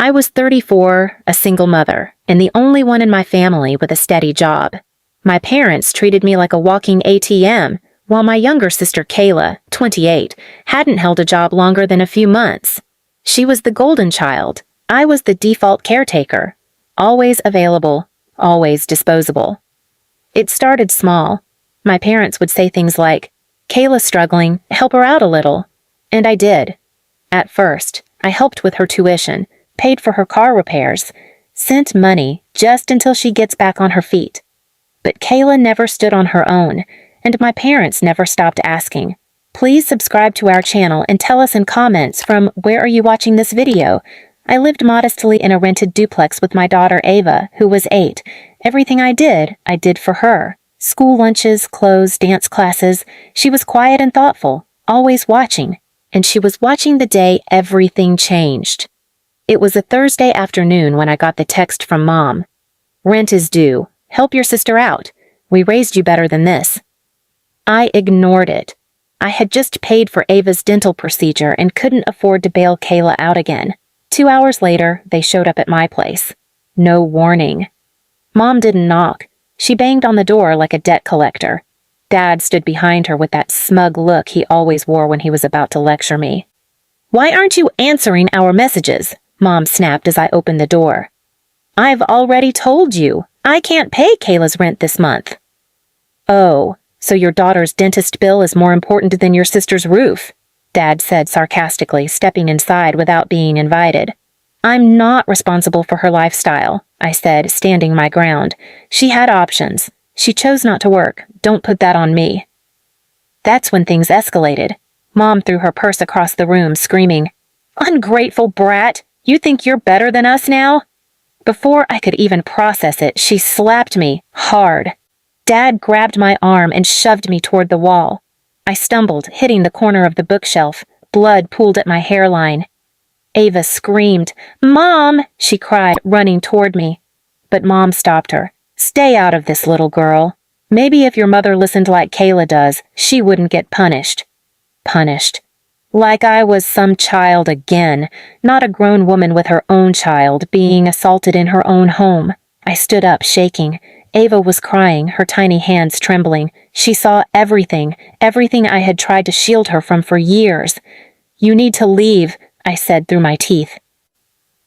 I was 34, a single mother, and the only one in my family with a steady job. My parents treated me like a walking ATM, while my younger sister Kayla, 28, hadn't held a job longer than a few months. She was the golden child. I was the default caretaker. Always available, always disposable. It started small. My parents would say things like, "Kayla's struggling, help her out a little." And I did. At first, I helped with her tuition, paid for her car repairs, sent money just until she gets back on her feet. But Kayla never stood on her own, and my parents never stopped asking. Please subscribe to our channel and tell us in comments from where are you watching this video. I lived modestly in a rented duplex with my daughter Ava, who was 8. Everything I did for her. School lunches, clothes, dance classes. She was quiet and thoughtful, always watching. And she was watching the day everything changed. It was a Thursday afternoon when I got the text from Mom. "Rent is due. Help your sister out. We raised you better than this." I ignored it. I had just paid for Ava's dental procedure and couldn't afford to bail Kayla out again. 2 hours later, they showed up at my place. No warning. Mom didn't knock. She banged on the door like a debt collector. Dad stood behind her with that smug look he always wore when he was about to lecture me. "Why aren't you answering our messages?" Mom snapped as I opened the door. "I've already told you. I can't pay Kayla's rent this month." "Oh, so your daughter's dentist bill is more important than your sister's roof," Dad said sarcastically, stepping inside without being invited. "I'm not responsible for her lifestyle," I said, standing my ground. "She had options. She chose not to work. Don't put that on me." That's when things escalated. Mom threw her purse across the room, screaming, "Ungrateful brat! You think you're better than us now?" Before I could even process it, she slapped me hard. Dad grabbed my arm and shoved me toward the wall. I stumbled, hitting the corner of the bookshelf. Blood pooled at my hairline. Ava screamed. "Mom!" she cried, running toward me. But Mom stopped her. "Stay out of this, little girl. Maybe if your mother listened like Kayla does, she wouldn't get punished." Punished. Like I was some child again, not a grown woman with her own child being assaulted in her own home. I stood up, shaking. Ava was crying, her tiny hands trembling. She saw everything I had tried to shield her from for years. "You need to leave," I said through my teeth.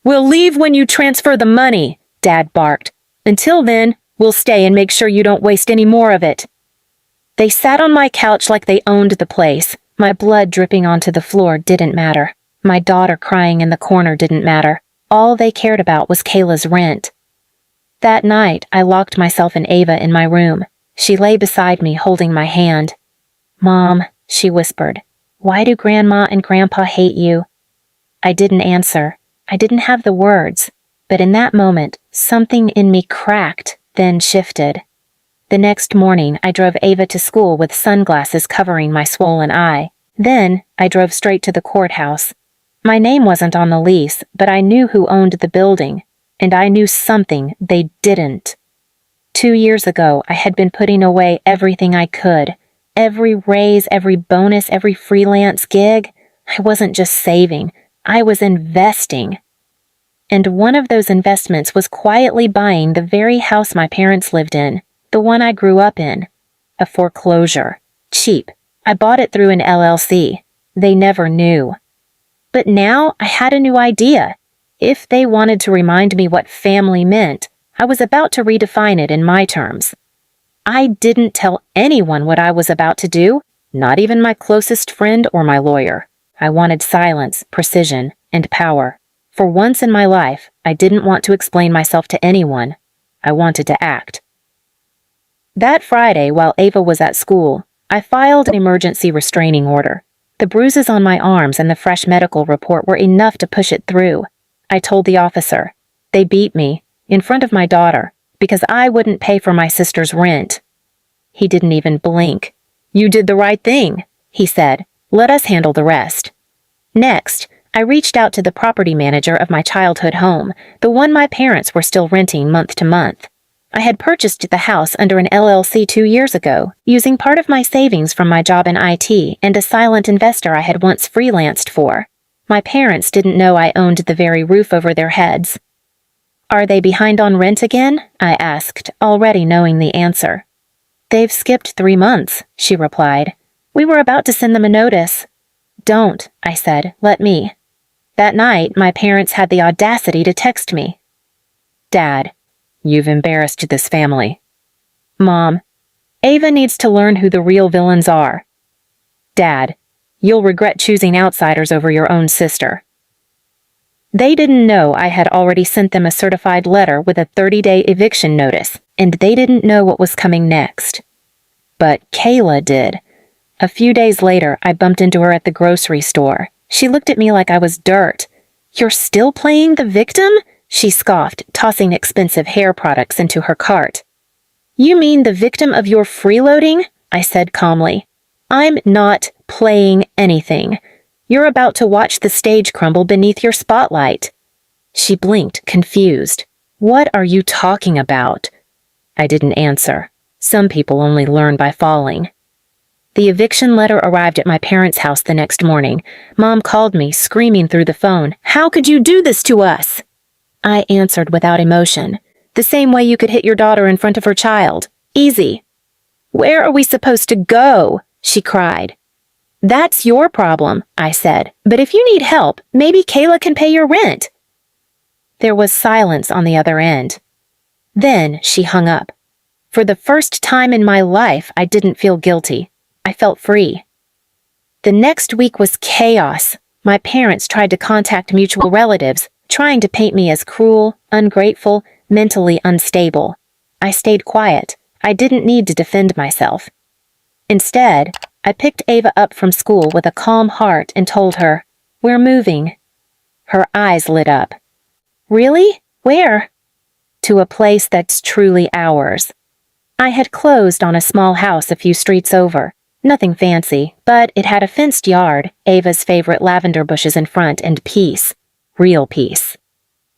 "We'll leave when you transfer the money," Dad barked. "Until then, we'll stay and make sure you don't waste any more of it." They sat on my couch like they owned the place. My blood dripping onto the floor didn't matter. My daughter crying in the corner didn't matter. All they cared about was Kayla's rent. That night, I locked myself and Ava in my room. She lay beside me, holding my hand. "Mom," she whispered, "why do Grandma and Grandpa hate you?" I didn't answer. I didn't have the words. But in that moment, something in me cracked, then shifted. The next morning, I drove Ava to school with sunglasses covering my swollen eye. Then, I drove straight to the courthouse. My name wasn't on the lease, but I knew who owned the building. And I knew something they didn't. 2 years ago, I had been putting away everything I could. Every raise, every bonus, every freelance gig. I wasn't just saving. I was investing. And one of those investments was quietly buying the very house my parents lived in, the one I grew up in. A foreclosure. Cheap. I bought it through an LLC. They never knew. But now I had a new idea. If they wanted to remind me what family meant, I was about to redefine it in my terms. I didn't tell anyone what I was about to do, not even my closest friend or my lawyer. I wanted silence, precision, and power. For once in my life, I didn't want to explain myself to anyone. I wanted to act. That Friday, while Ava was at school, I filed an emergency restraining order. The bruises on my arms and the fresh medical report were enough to push it through. I told the officer. They beat me, in front of my daughter, because I wouldn't pay for my sister's rent. He didn't even blink. "You did the right thing," he said. "Let us handle the rest." Next, I reached out to the property manager of my childhood home, the one my parents were still renting month to month. I had purchased the house under an LLC 2 years ago, using part of my savings from my job in IT and a silent investor I had once freelanced for. My parents didn't know I owned the very roof over their heads. "Are they behind on rent again?" I asked, already knowing the answer. "They've skipped 3 months," she replied. "We were about to send them a notice." "Don't," I said. "Let me." That night, my parents had the audacity to text me. "Dad, you've embarrassed this family." "Mom, Ava needs to learn who the real villains are." "Dad, you'll regret choosing outsiders over your own sister." They didn't know I had already sent them a certified letter with a 30-day eviction notice, and they didn't know what was coming next. But Kayla did. A few days later, I bumped into her at the grocery store. She looked at me like I was dirt. "You're still playing the victim?" she scoffed, tossing expensive hair products into her cart. "You mean the victim of your freeloading?" I said calmly. "I'm not playing anything. You're about to watch the stage crumble beneath your spotlight." She blinked, confused. "What are you talking about?" I didn't answer. Some people only learn by falling. The eviction letter arrived at my parents' house the next morning. Mom called me, screaming through the phone. "How could you do this to us?" I answered without emotion. "The same way you could hit your daughter in front of her child. Easy." "Where are we supposed to go?" she cried. "That's your problem," I said. "But if you need help, maybe Kayla can pay your rent." There was silence on the other end. Then she hung up. For the first time in my life, I didn't feel guilty. I felt free. The next week was chaos. My parents tried to contact mutual relatives, trying to paint me as cruel, ungrateful, mentally unstable. I stayed quiet. I didn't need to defend myself. Instead, I picked Ava up from school with a calm heart and told her, "We're moving." Her eyes lit up. "Really? Where?" "To a place that's truly ours." I had closed on a small house a few streets over. Nothing fancy, but it had a fenced yard, Ava's favorite lavender bushes in front, and peace. Real peace.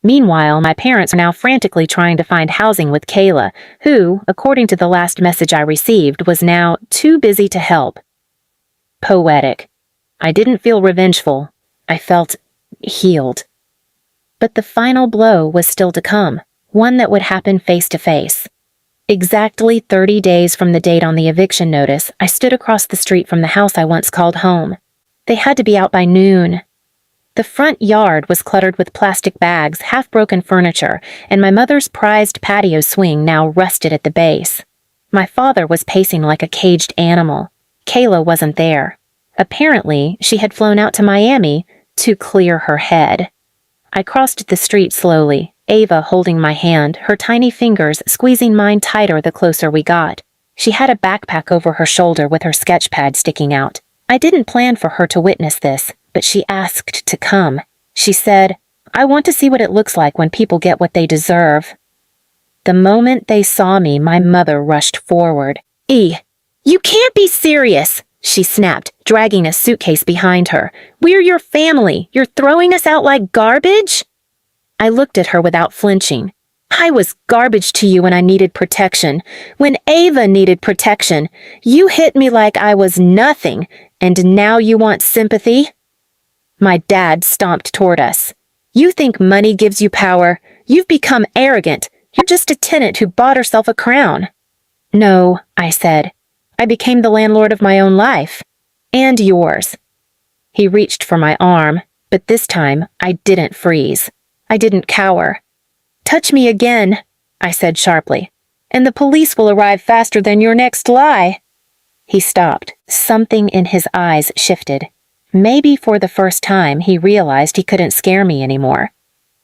Meanwhile, my parents are now frantically trying to find housing with Kayla, who, according to the last message I received, was now too busy to help. Poetic. I didn't feel revengeful. I felt healed. But the final blow was still to come, one that would happen face to face. Exactly 30 days from the date on the eviction notice, I stood across the street from the house I once called home. They had to be out by noon. The front yard was cluttered with plastic bags, half-broken furniture, and my mother's prized patio swing now rusted at the base. My father was pacing like a caged animal. Kayla wasn't there. Apparently, she had flown out to Miami to clear her head. I crossed the street slowly, Ava holding my hand, her tiny fingers squeezing mine tighter the closer we got. She had a backpack over her shoulder with her sketch pad sticking out. I didn't plan for her to witness this, but she asked to come. She said, "I want to see what it looks like when people get what they deserve." The moment they saw me, my mother rushed forward. You can't be serious," she snapped, dragging a suitcase behind her. "We're your family. You're throwing us out like garbage?" I looked at her without flinching. "I was garbage to you when I needed protection. When Ava needed protection, you hit me like I was nothing, and now you want sympathy?" My dad stomped toward us. "You think money gives you power? You've become arrogant. You're just a tenant who bought herself a crown." "No," I said. "I became the landlord of my own life. And yours." He reached for my arm, but this time I didn't freeze. I didn't cower. "Touch me again," I said sharply, "and the police will arrive faster than your next lie." He stopped. Something in his eyes shifted. Maybe for the first time he realized he couldn't scare me anymore.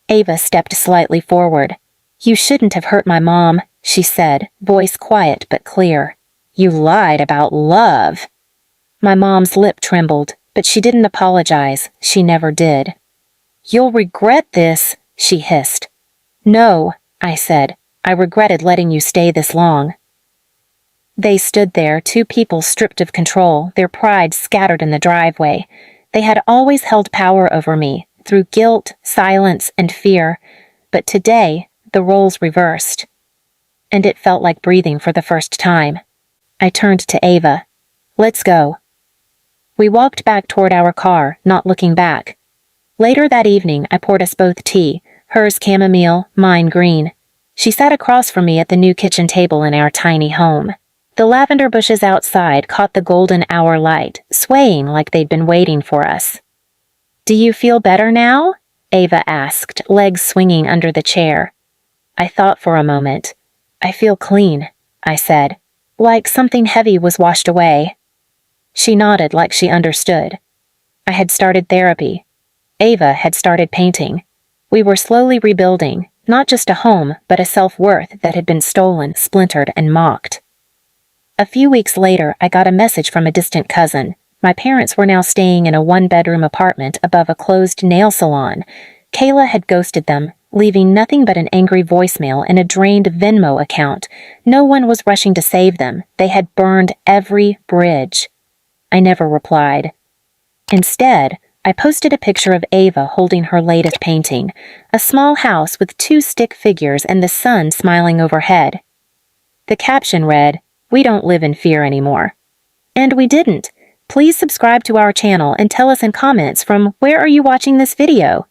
Ava stepped slightly forward. "You shouldn't have hurt my mom," she said, voice quiet but clear. "You lied about love." My mom's lip trembled, but she didn't apologize. She never did. "You'll regret this," she hissed. "No," I said. "I regretted letting you stay this long." They stood there, two people stripped of control, their pride scattered in the driveway. They had always held power over me, through guilt, silence, and fear, but today the roles reversed. And it felt like breathing for the first time. I turned to Ava. "Let's go." We walked back toward our car, not looking back. Later that evening, I poured us both tea, hers chamomile, mine green. She sat across from me at the new kitchen table in our tiny home. The lavender bushes outside caught the golden hour light, swaying like they'd been waiting for us. "Do you feel better now?" Ava asked, legs swinging under the chair. I thought for a moment. "I feel clean," I said, like something heavy was washed away. She nodded like she understood. I had started therapy. Ava had started painting. We were slowly rebuilding, not just a home, but a self-worth that had been stolen, splintered, and mocked. A few weeks later, I got a message from a distant cousin. My parents were now staying in a one-bedroom apartment above a closed nail salon. Kayla had ghosted them, leaving nothing but an angry voicemail and a drained Venmo account. No one was rushing to save them. They had burned every bridge. I never replied. Instead, I posted a picture of Ava holding her latest painting, a small house with 2 stick figures and the sun smiling overhead. The caption read, "We don't live in fear anymore." And we didn't. Please subscribe to our channel and tell us in comments from where are you watching this video?